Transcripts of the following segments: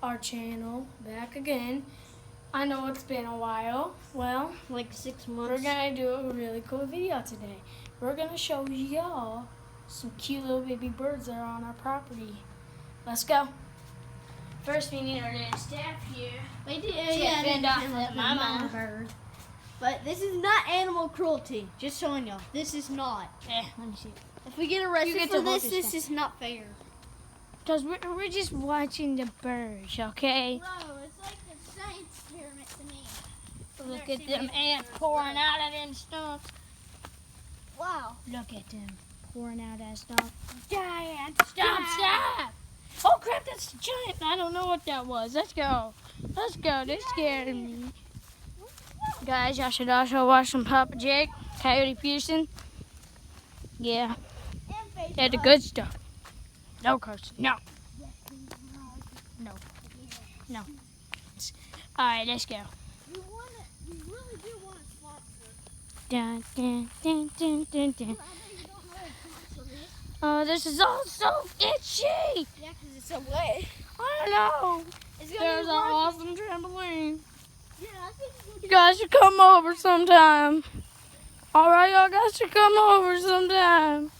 our channel back again. I know it's been a while. Well, like 6 months. We're gonna do a really cool video today. We're gonna show y'all some cute little baby birds that are on our property. Let's go. First, we need our little staff here. We do, fend off the mama bird. But this is not animal cruelty. Just showing y'all. This is not. Let me see. If we get arrested for this is not fair. Because we're just watching the birds, okay? Bro, it's like a science experiment to me. Look at them ants pouring out of them stumps. Wow. Look at them pouring out that stump. Giant. Stop! Oh crap, that's a giant. I don't know what that was. Let's go. They scared me. Guys, y'all should also watch some Papa Jake, Coyote Peterson. Yeah. They're the good stuff. No cursing. No. Alright, let's go. You really do want a sponsor. Dun, dun, dun, dun, dun, dun. Oh, this is all so itchy. Yeah, because it's so wet. I know. There's an an awesome trampoline. Yeah, I think You guys should come over sometime. Alright, y'all guys should come over sometime.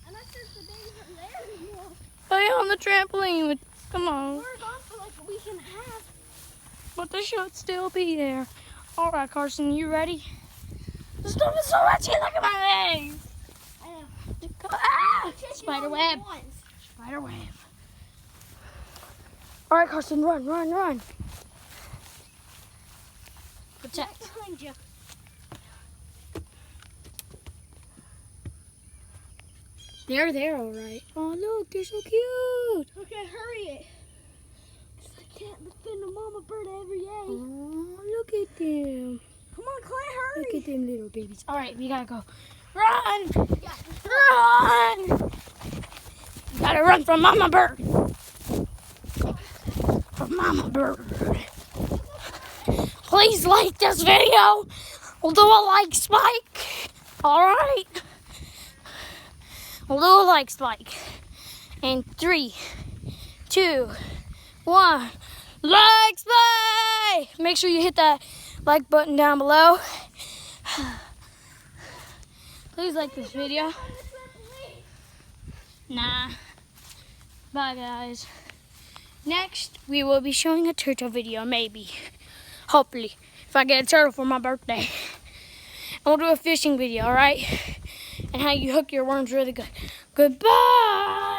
And I said the babies are there anymore. Play on the trampoline. Come on. We're gone for like a week and a half. But they should still be there. Alright, Carson, you ready? The stuff is so itchy. Look at my legs. I know. Ah! Spider web. Spider web. Alright, Carson, run. Protect. Behind you. They're there, alright. Oh, look, they're so cute. Okay, hurry it. I can't defend a mama bird every day. Oh, look at them. Come on, Clay, hurry. Look at them little babies. Alright, we gotta go. Run! Yeah. Run! You gotta run from Mama Bird. From Mama Bird. Please like this video. We'll do a like spike. Alright? We'll do a like spike. In 3, 2, 1. Like spike! Make sure you hit that like button down below. Please like this video. Nah. Bye, guys. Next, we will be showing a turtle video, maybe. Hopefully, if I get a turtle for my birthday. And we'll do a fishing video, alright? And how you hook your worms really good. Goodbye!